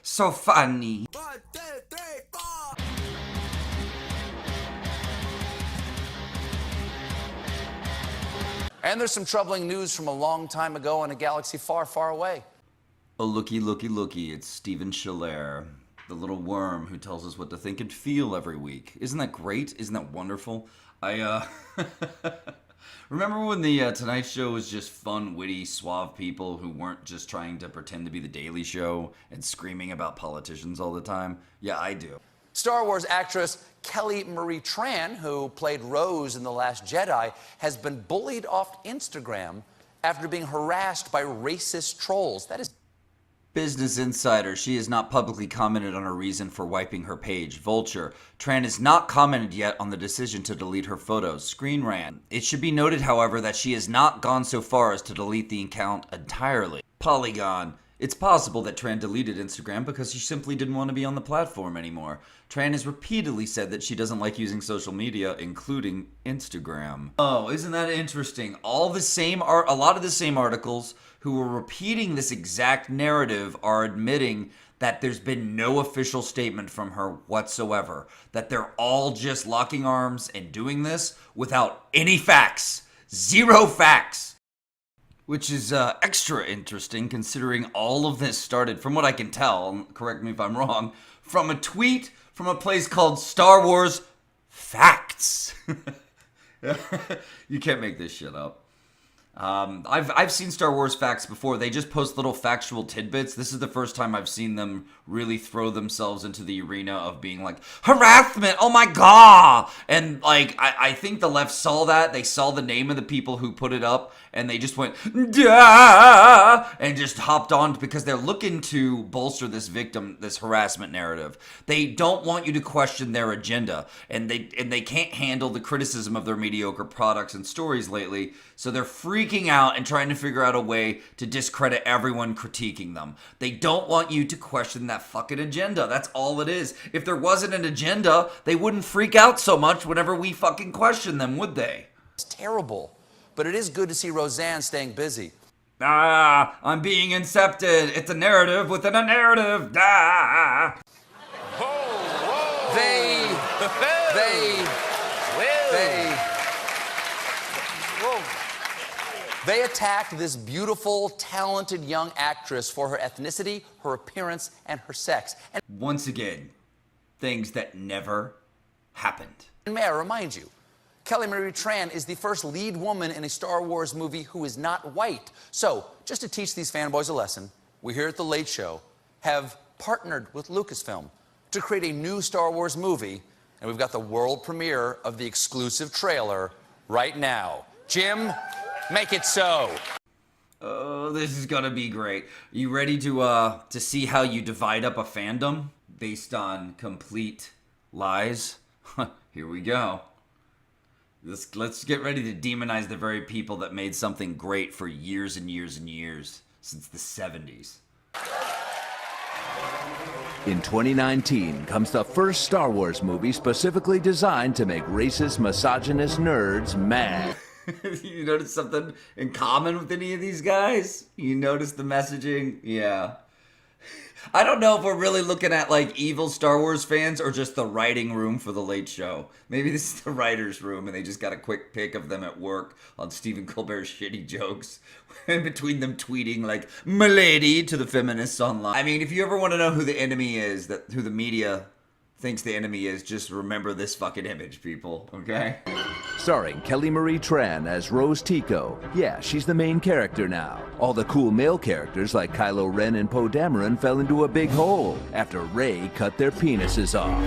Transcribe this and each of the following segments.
So funny. And there's some troubling news from a long time ago in a galaxy far, far away. Oh, looky, it's Stephen Schiller, the little worm who tells us what to think and feel every week. Isn't that great? Isn't that wonderful? Remember when the Tonight Show was just fun, witty, suave people who weren't just trying to pretend to be The Daily Show and screaming about politicians all the time? Yeah, I do. Star Wars actress Kelly Marie Tran, who played Rose in The Last Jedi, has been bullied off Instagram after being harassed by racist trolls. That is Business Insider, she has not publicly commented on her reason for wiping her page. Vulture, Tran has not commented yet on the decision to delete her photos. Screen Rant. It should be noted, however, that she has not gone so far as to delete the account entirely. Polygon. It's possible that Tran deleted Instagram because she simply didn't want to be on the platform anymore. Tran has repeatedly said that she doesn't like using social media, including Instagram. Oh, isn't that interesting? A lot of the same articles who were repeating this exact narrative are admitting that there's been no official statement from her whatsoever. That they're all just locking arms and doing this without any facts. Zero facts. Which is extra interesting considering all of this started, from what I can tell, correct me if I'm wrong, from a tweet from a place called Star Wars Facts. You can't make this shit up. I've seen Star Wars Facts before. They just post little factual tidbits. This is the first time I've seen them really throw themselves into the arena of being like, harassment, oh my god! And like, I think the left saw that. They saw the name of the people who put it up, and they just went, Dah! And just hopped on because they're looking to bolster this harassment narrative. They don't want you to question their agenda, and they can't handle the criticism of their mediocre products and stories lately, so they're freaking out and trying to figure out a way to discredit everyone critiquing them. They don't want you to question that fucking agenda. That's all it is. If there wasn't an agenda, they wouldn't freak out so much whenever we fucking question them, would they? It's terrible. But it is good to see Roseanne staying busy. I'm being incepted. It's a narrative within a narrative. They attacked this beautiful, talented young actress for her ethnicity, her appearance, and her sex. And once again, things that never happened. And may I remind you, Kelly Marie Tran is the first lead woman in a Star Wars movie who is not white. So, just to teach these fanboys a lesson, we here at The Late Show have partnered with Lucasfilm to create a new Star Wars movie, and we've got the world premiere of the exclusive trailer right now. Jim, make it so. Oh, this is gonna be great. You ready to see how you divide up a fandom based on complete lies? Here we go. Let's get ready to demonize the very people that made something great for years and years and years, since the 70s. In 2019 comes the first Star Wars movie specifically designed to make racist, misogynist nerds mad. You notice something in common with any of these guys? You notice the messaging? Yeah. I don't know if we're really looking at like evil Star Wars fans or just the writing room for The Late Show. Maybe this is the writer's room and they just got a quick pic of them at work on Stephen Colbert's shitty jokes. In between them tweeting like, "Milady" to the feminists online. I mean, if you ever want to know who the enemy is, who the media thinks the enemy is, just remember this fucking image, people, okay? Starring Kelly Marie Tran as Rose Tico. Yeah, she's the main character now. All the cool male characters like Kylo Ren and Poe Dameron fell into a big hole after Rey cut their penises off.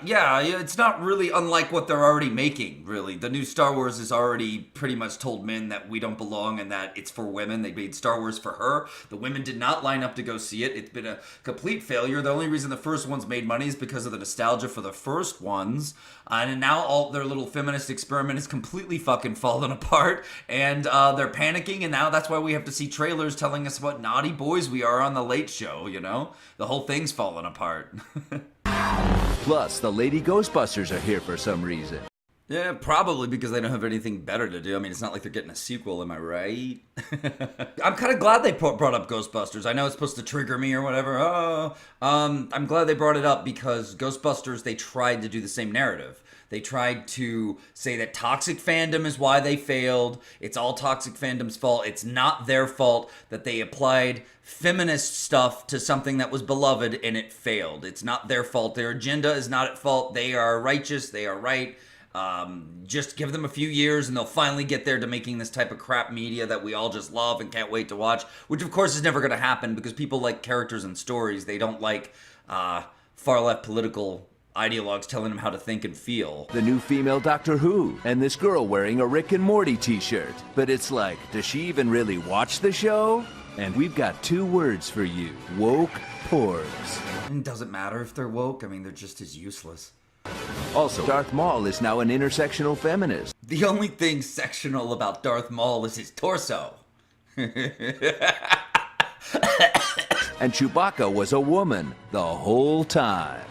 Yeah, it's not really unlike what they're already making, really. The new Star Wars has already pretty much told men that we don't belong and that it's for women. They made Star Wars for her. The women did not line up to go see it. It's been a complete failure. The only reason the first ones made money is because of the nostalgia for the first ones. And now all their little feminist experiment is completely fucking fallen apart. And they're panicking, and now that's why we have to see trailers telling us what naughty boys we are on The Late Show, you know? The whole thing's fallen apart. Plus, the Lady Ghostbusters are here for some reason. Yeah, probably because they don't have anything better to do. I mean, it's not like they're getting a sequel, am I right? I'm kind of glad they brought up Ghostbusters. I know it's supposed to trigger me or whatever. I'm glad they brought it up because Ghostbusters, they tried to do the same narrative. They tried to say that toxic fandom is why they failed. It's all toxic fandom's fault. It's not their fault that they applied feminist stuff to something that was beloved and it failed. It's not their fault. Their agenda is not at fault. They are righteous. They are right. Just give them a few years and they'll finally get there to making this type of crap media that we all just love and can't wait to watch, which of course is never going to happen because people like characters and stories. They don't like far left political ideologues telling them how to think and feel. The new female Doctor Who, and this girl wearing a Rick and Morty t-shirt. But it's like, does she even really watch the show? And we've got 2 words for you: woke porgs. It doesn't matter if they're woke. I mean, they're just as useless. Also, Darth Maul is now an intersectional feminist. The only thing sectional about Darth Maul is his torso. And Chewbacca was a woman the whole time.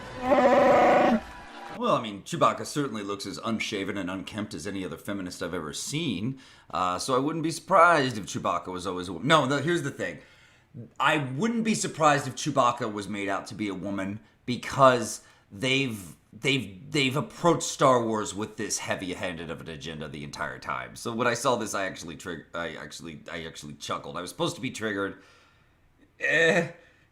Well, I mean, Chewbacca certainly looks as unshaven and unkempt as any other feminist I've ever seen. So I wouldn't be surprised if Chewbacca was always a woman. No, here's the thing. I wouldn't be surprised if Chewbacca was made out to be a woman because they've approached Star Wars with this heavy-handed of an agenda the entire time. So when I saw this, I actually chuckled. I was supposed to be triggered.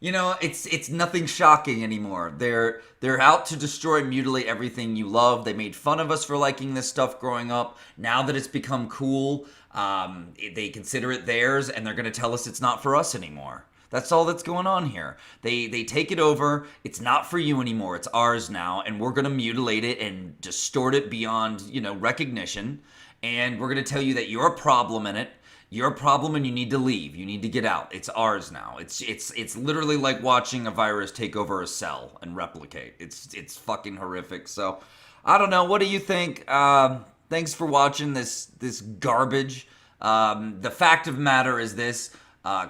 You know, it's nothing shocking anymore. They're out to destroy and mutilate everything you love. They made fun of us for liking this stuff growing up. Now that it's become cool, they consider it theirs, and they're going to tell us it's not for us anymore. That's all that's going on here. They take it over. It's not for you anymore. It's ours now, and we're going to mutilate it and distort it beyond, recognition. And we're going to tell you that you're a problem in it. You're a problem and you need to leave. You need to get out. It's ours now. It's literally like watching a virus take over a cell and replicate. It's fucking horrific. So, I don't know. What do you think? Thanks for watching this garbage. The fact of the matter is this.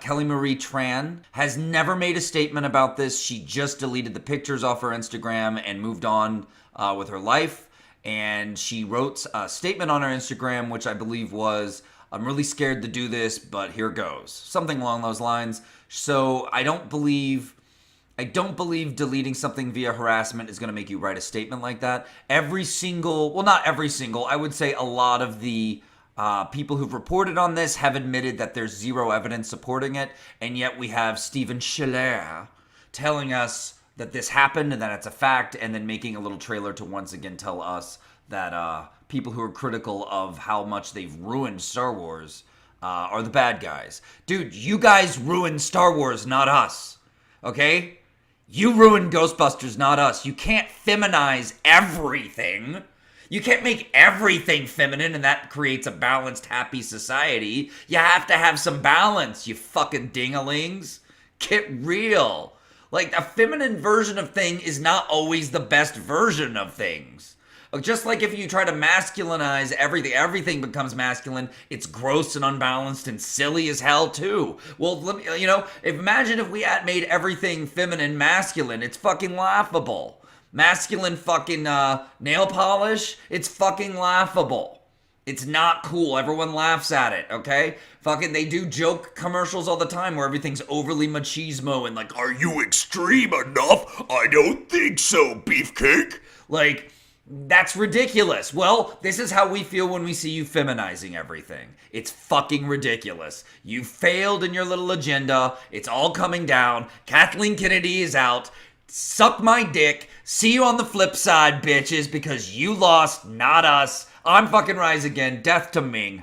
Kelly Marie Tran has never made a statement about this. She just deleted the pictures off her Instagram and moved on with her life. And she wrote a statement on her Instagram, which I believe was, "I'm really scared to do this, but here goes." Something along those lines. So I don't believe deleting something via harassment is going to make you write a statement like that. Not every single, I would say a lot of the people who've reported on this have admitted that there's zero evidence supporting it, and yet we have Steven Schiller telling us that this happened and that it's a fact, and then making a little trailer to once again tell us that people who are critical of how much they've ruined Star Wars are the bad guys. Dude, you guys ruined Star Wars, not us. Okay? You ruined Ghostbusters, not us. You can't feminize everything. You can't make everything feminine and that creates a balanced, happy society. You have to have some balance, you fucking dingalings. Get real. Like, a feminine version of thing is not always the best version of things. Just like if you try to masculinize everything becomes masculine. It's gross and unbalanced and silly as hell too. Well, imagine if we had made everything feminine masculine. It's fucking laughable. Masculine fucking nail polish. It's fucking laughable. It's not cool. Everyone laughs at it, okay? Fucking, they do joke commercials all the time where everything's overly machismo and like, "Are you extreme enough? I don't think so, beefcake." Like, that's ridiculous. Well, this is how we feel when we see you feminizing everything. It's fucking ridiculous. You failed in your little agenda. It's all coming down. Kathleen Kennedy is out. Suck my dick. See you on the flip side, bitches, because you lost, not us. I'm fucking Rise Again. Death to Ming.